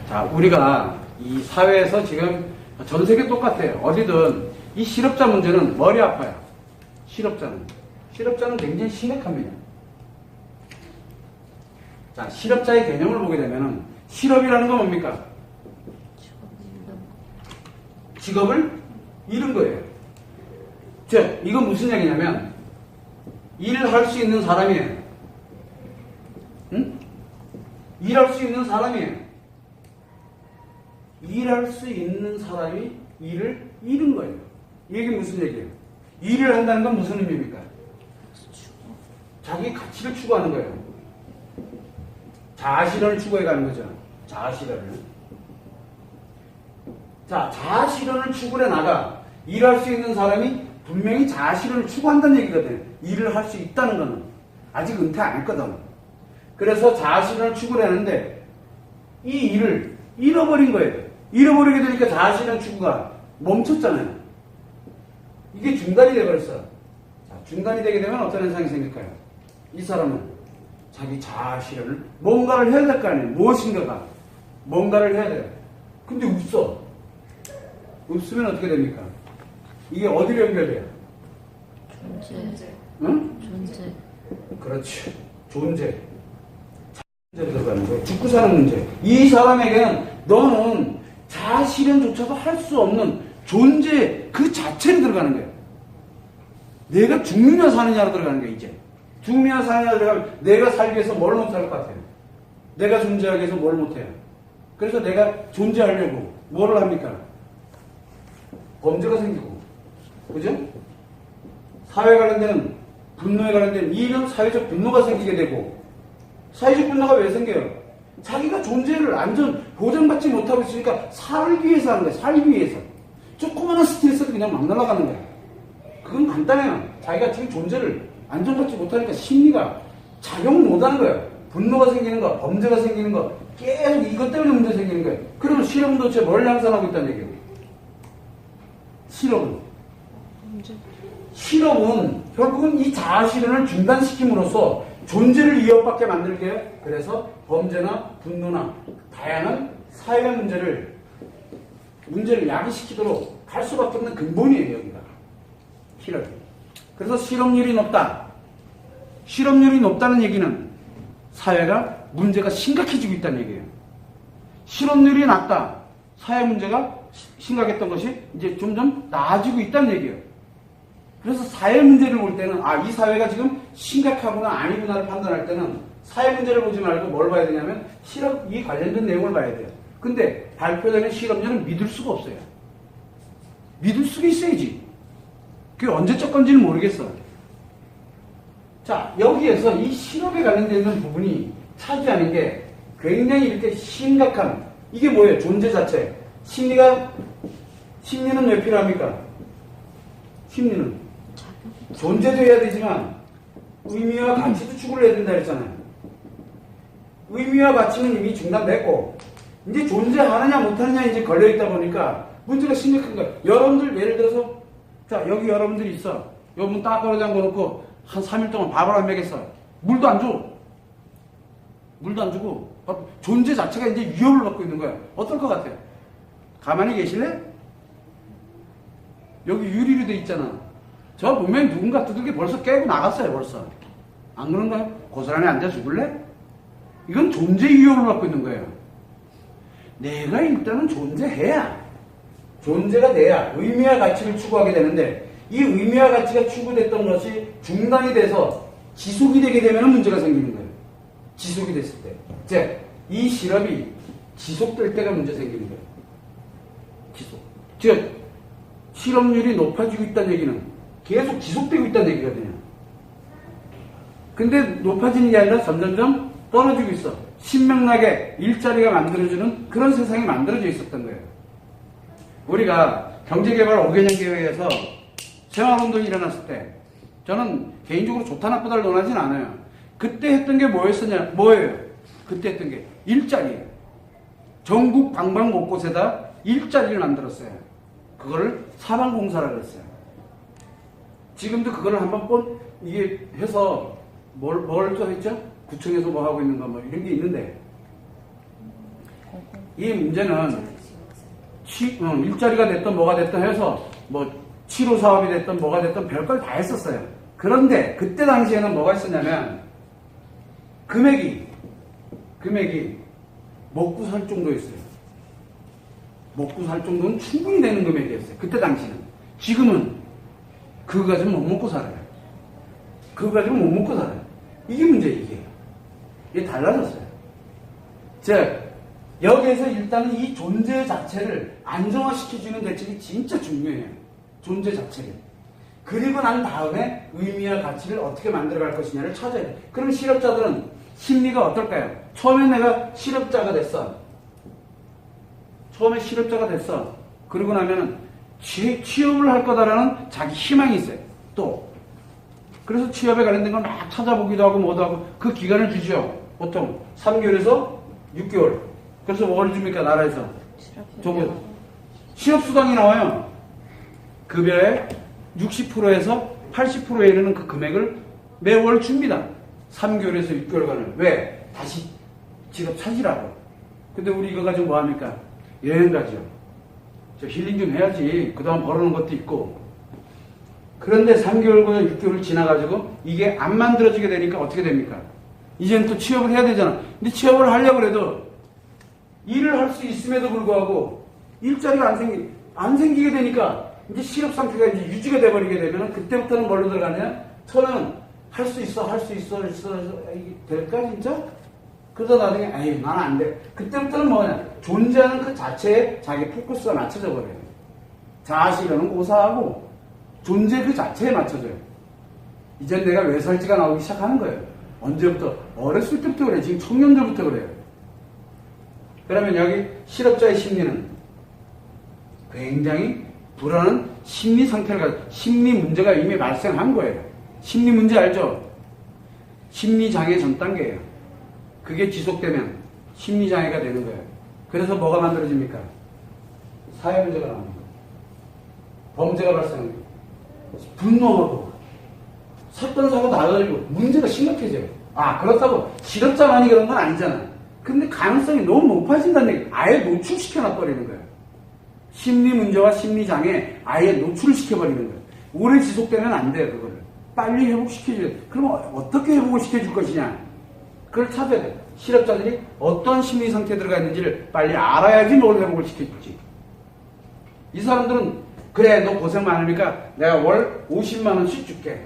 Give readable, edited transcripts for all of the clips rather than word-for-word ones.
자, 우리가 이 사회에서 지금 전 세계 똑같아요. 어디든 이 실업자 문제는 머리 아파요. 실업자는 굉장히 심각합니다. 자, 실업자의 개념을 보게 되면은 실업이라는 건 뭡니까? 직업을 잃은 거예요. 즉, 이건 무슨 얘기냐면 일을 할 수 있는 사람이에요. 응? 일할 수 있는 사람이에요. 일할 수 있는 사람이 일을 잃은 거예요. 이게 무슨 얘기예요? 일을 한다는 건 무슨 의미입니까? 자기 가치를 추구하는 거예요. 자아실현을 추구해 가는 거죠. 자아실현을. 자, 자아실현을 추구해 나가 일할 수 있는 사람이 분명히 자아실현을 추구한다는 얘기거든요. 일을 할 수 있다는 거는. 아직 은퇴 안 했거든. 그래서 자아실현을 추구를 하는데 이 일을 잃어버린 거예요. 잃어버리게 되니까 자아실현 추구가 멈췄잖아요. 이게 중단이 돼버렸어. 자, 중단이 되게 되면 어떤 현상이 생길까요? 이 사람은 자기 자아실현을 뭔가를 해야 될 거 아니에요. 무엇인가가 뭔가를 해야 돼요. 근데 없어. 없으면 어떻게 됩니까? 이게 어디로 연결돼요? 존재. 응? 존재. 그렇지. 존재. 문제로 들어가는 거예요. 죽고 사는 문제. 이 사람에게는 너는 자아실현조차도 할 수 없는 존재 그 자체로 들어가는 거예요. 내가 죽느냐 사느냐로 들어가는 거예요. 이제 죽느냐 사느냐 들어가면 내가 살기 위해서 뭘 못할 것 같아요. 내가 존재하기 위해서 뭘 못해요. 그래서 내가 존재하려고 뭐를 합니까? 범죄가 생기고, 그죠? 사회 관련된 분노에 관련된 이런 사회적 분노가 생기게 되고, 사회적 분노가 왜 생겨요? 자기가 존재를 안전 보장받지 못하고 있으니까 살기 위해서 하는 거예요. 살기 위해서. 조그마한 스트레스도 그냥 막 날아가는 거예요. 그건 간단해요. 자기가 지금 존재를 안전받지 못하니까 심리가 작용을 못하는 거예요. 분노가 생기는 거, 범죄가 생기는 거, 계속 이것 때문에 문제 생기는 거예요. 그러면 실업은 도대체 뭘 양산하고 있다는 얘기예요? 실업은 결국은 이 자아실현을 중단시킴으로써 존재를 이어받게 만들게 해요. 그래서 범죄나 분노나 다양한 사회의 문제를 야기시키도록 할 수밖에 없는 근본이에요. 여기가 실업이. 그래서 실업률이 높다. 실업률이 높다는 얘기는 사회가 문제가 심각해지고 있다는 얘기예요. 실업률이 낮다. 사회 문제가 심각했던 것이 이제 점점 나아지고 있다는 얘기예요. 그래서 사회 문제를 볼 때는 이 사회가 지금 심각하구나 아니구나를 판단할 때는 사회 문제를 보지 말고 뭘 봐야 되냐면 실업이 관련된 내용을 봐야 돼요. 근데 발표되는 실업률은 믿을 수가 없어요. 믿을 수가 있어야지. 그게 언제적 건지는 모르겠어. 자, 여기에서 이 실업에 관련된 부분이 차지하는 게 굉장히 이렇게 심각한, 이게 뭐예요? 존재 자체. 심리는 왜 필요합니까? 심리는 존재도 해야 되지만 의미와 가치도 추구를 해야 된다 했잖아요. 의미와 가치는 이미 중단됐고 이제 존재하느냐 못하느냐 이제 걸려있다 보니까 문제가 심각한 거예요. 여러분들 예를 들어서 자, 여기 여러분들이 있어. 여러분 딱 걸어 잠궈 놓고 한 3일 동안 밥을 안 먹였어. 물도 안 줘. 물도 안 주고 존재 자체가 이제 위협을 받고 있는 거야. 어떨 것 같아요? 가만히 계실래? 여기 유리로 돼 있잖아. 저 보면 누군가 두들겨 벌써 깨고 나갔어요. 벌써. 안 그런가요? 고스란히 앉아 죽을래? 이건 존재 위협을 받고 있는 거예요. 내가 일단은 존재가 돼야 의미와 가치를 추구하게 되는데 이 의미와 가치가 추구됐던 것이 중단이 돼서 지속이 되게 되면 문제가 생기는 거예요. 지속이 됐을 때. 즉, 이 실업이 지속될 때가 문제 생기는 거예요. 지속. 즉, 실업률이 높아지고 있다는 얘기는 계속 지속되고 있다는 얘기거든요. 근데 높아지는 게 아니라 점점점 떨어지고 있어. 신명나게 일자리가 만들어주는 그런 세상이 만들어져 있었던 거예요. 우리가 경제개발 5개년 계획에서 생활운동이 일어났을 때 저는 개인적으로 좋다 나쁘다를 논하진 않아요. 그때 했던 게 뭐예요? 그때 했던 게 일자리예요. 전국 방방 곳곳에다 일자리를 만들었어요. 그거를 사방공사라고 했어요. 지금도 그거를 한번 이게 해서 뭘 또 했죠? 구청에서 뭐 하고 있는 거 뭐 이런 게 있는데 이 문제는 일자리가 됐든 뭐가 됐든 해서 뭐 치료 사업이 됐든 뭐가 됐든 별걸 다 했었어요. 그런데 그때 당시에는 뭐가 있었냐면 금액이 먹고 살 정도였어요. 먹고 살 정도는 충분히 되는 금액이었어요. 그때 당시는. 지금은 그거 가지고 못 먹고 살아요. 그거 가지고 못 먹고 살아요. 이게 문제예요, 이게. 이게 달라졌어요. 즉, 여기에서 일단은 이 존재 자체를 안정화시켜주는 대책이 진짜 중요해요. 존재 자체를. 그리고 난 다음에 의미와 가치를 어떻게 만들어갈 것이냐를 찾아야 돼요. 그럼 실업자들은 심리가 어떨까요? 처음에 내가 실업자가 됐어. 처음에 실업자가 됐어. 그러고 나면은 취업을 할 거다라는 자기 희망이 있어요. 또. 그래서 취업에 관련된 걸 막 찾아보기도 하고 뭐도 하고 그 기간을 주죠. 보통 3개월에서 6개월. 그래서 뭘 줍니까, 나라에서? 실업수당이 나와요. 급여의 60%에서 80%에 이르는 그 금액을 매월 줍니다. 3개월에서 6개월간을. 왜? 다시 직업 찾으라고. 근데 우리 이거 가지고 뭐합니까? 여행 가죠. 저 힐링 좀 해야지. 그동안 벌어놓은 것도 있고. 그런데 3개월과 6개월 지나가지고 이게 안 만들어지게 되니까 어떻게 됩니까? 이제는 또 취업을 해야 되잖아. 근데 취업을 하려고 해도 일을 할 수 있음에도 불구하고 일자리가 안 생기게 되니까 이제 실업 상태가 이제 유지가 돼버리게 되면 그때부터는 뭘로 들어가냐? 저는 할 수 있어. 이게 될까 진짜? 그러다 나중에 에이 난 안 돼. 그때부터는 뭐냐? 존재하는 그 자체에 자기 포커스가 맞춰져 버려요. 자아실현은 고사하고 존재 그 자체에 맞춰져요. 이제 내가 왜 살지가 나오기 시작하는 거예요. 언제부터? 어렸을 때부터 그래. 지금 청년들부터 그래요. 그러면 여기 실업자의 심리는 굉장히 불안한 심리 상태를 가지고 심리 문제가 이미 발생한 거예요. 심리 문제 알죠? 심리장애 전 단계예요. 그게 지속되면 심리장애가 되는 거예요. 그래서 뭐가 만들어집니까? 사회문제가 나옵니다. 범죄가 발생합니다. 분노하고 사건 사고 나가지고 문제가 심각해져요. 그렇다고 실업자만이 그런 건 아니잖아. 근데 가능성이 너무 높아진다는 얘기. 아예 노출시켜놔버리는 거예요. 심리 문제와 심리장애 아예 노출을 시켜버리는 거예요. 오래 지속되면 안 돼요, 그거를. 빨리 회복시켜줘야 돼. 그럼 어떻게 회복을 시켜줄 것이냐? 그걸 찾아야 돼. 실업자들이 어떤 심리 상태에 들어가 있는지를 빨리 알아야지 뭘 회복을 시켜줄지. 이 사람들은 그래, 너 고생 많으니까 내가 월 50만 원씩 줄게.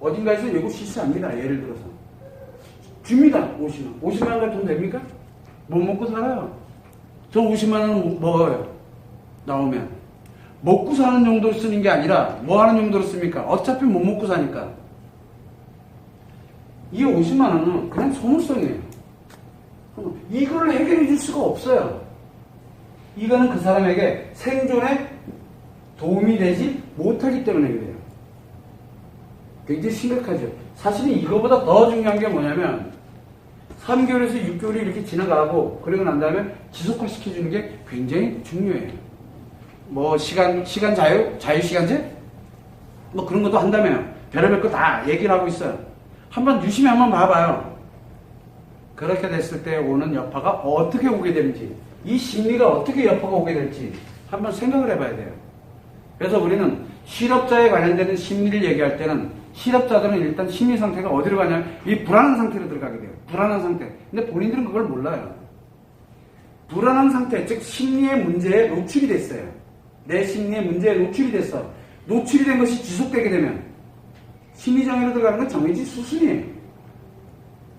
어딘가에서 예고 실수합니다. 예를 들어서. 줍니다. 50만. 50만 원 돈 됩니까? 못 먹고 살아요. 저 50만 원 먹어요. 나오면. 먹고 사는 정도로 쓰는 게 아니라 뭐 하는 정도로 씁니까? 어차피 못 먹고 사니까. 이 50만 원은 그냥 소물성이에요. 이거를 해결해 줄 수가 없어요. 이거는 그 사람에게 생존에 도움이 되지 못하기 때문에 그래요. 굉장히 심각하죠. 사실은 이거보다 더 중요한 게 뭐냐면 3개월에서 6개월이 이렇게 지나가고 그러고 난 다음에 지속화시켜주는 게 굉장히 중요해요. 뭐 시간 자유시간제? 뭐 그런 것도 한다며요. 별의별 거 다 얘기를 하고 있어요. 한번 유심히 한번 봐봐요. 그렇게 됐을 때 오는 여파가 어떻게 오게 되는지, 이 심리가 어떻게 여파가 오게 될지 한번 생각을 해봐야 돼요. 그래서 우리는 실업자에 관련되는 심리를 얘기할 때는 실업자들은 일단 심리 상태가 어디로 가냐면 이 불안한 상태로 들어가게 돼요. 불안한 상태. 근데 본인들은 그걸 몰라요. 불안한 상태, 즉 심리의 문제에 노출이 됐어요. 내 심리의 문제에 노출이 됐어. 노출이 된 것이 지속되게 되면 심리장애로 들어가는 건 정해진 수순이에요.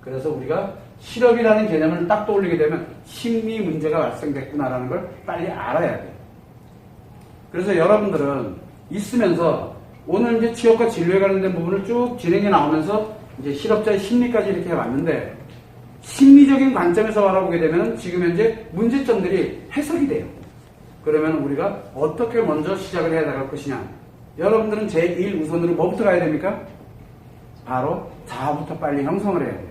그래서 우리가 실업이라는 개념을 딱 떠올리게 되면 심리 문제가 발생됐구나라는 걸 빨리 알아야 돼요. 그래서 여러분들은 있으면서 오늘 이제 취업과 진로에 관련된 부분을 쭉 진행해 나오면서 이제 실업자의 심리까지 이렇게 해왔는데 심리적인 관점에서 바라보게 되면 지금 현재 문제점들이 해석이 돼요. 그러면 우리가 어떻게 먼저 시작을 해야 나갈 것이냐. 여러분들은 제1 우선으로 뭐부터 가야 됩니까? 바로 자아부터 빨리 형성을 해야 돼요.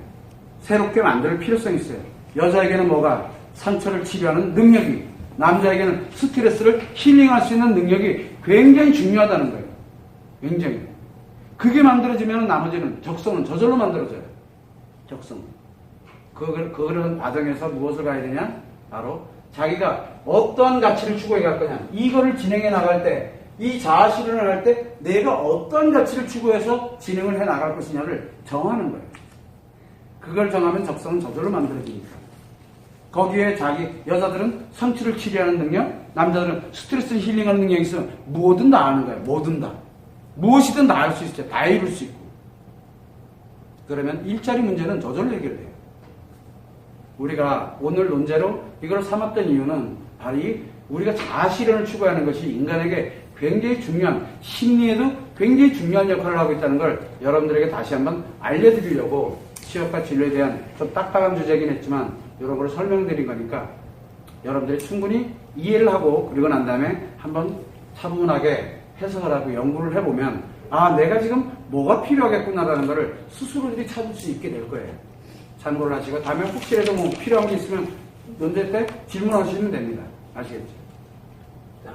새롭게 만들 필요성이 있어요. 여자에게는 뭐가? 상처를 치료하는 능력이, 남자에게는 스트레스를 힐링할 수 있는 능력이 굉장히 중요하다는 거예요. 굉장히. 그게 만들어지면 나머지는 적성은 저절로 만들어져요. 적성. 그런 과정에서 무엇을 가야 되냐? 바로 자기가 어떠한 가치를 추구해 갈 거냐. 이거를 진행해 나갈 때, 이 자아실현을 할 때 내가 어떤 가치를 추구해서 진행을 해 나갈 것이냐를 정하는 거예요. 그걸 정하면 적성은 저절로 만들어지니까. 거기에 여자들은 상처를 치료하는 능력, 남자들은 스트레스를 힐링하는 능력이 있으면 뭐든 다 아는 거예요. 뭐든 다. 무엇이든 다 할 수 있어요. 다 이룰 수 있고. 그러면 일자리 문제는 저절로 해결돼요. 우리가 오늘 논제로 이걸 삼았던 이유는 바로 우리가 자아실현을 추구하는 것이 인간에게 굉장히 중요한, 심리에도 굉장히 중요한 역할을 하고 있다는 걸 여러분들에게 다시 한번 알려드리려고 취업과 진로에 대한 좀 딱딱한 주제긴 했지만 이런 걸 설명드린 거니까 여러분들이 충분히 이해를 하고 그리고 난 다음에 한번 차분하게 해석을 하고 연구를 해보면 아, 내가 지금 뭐가 필요하겠구나라는 거를 스스로들이 찾을 수 있게 될 거예요. 참고를 하시고 다음에 혹시라도 뭐 필요한 게 있으면 논제 때 질문하시면 됩니다. 아시겠죠? 자,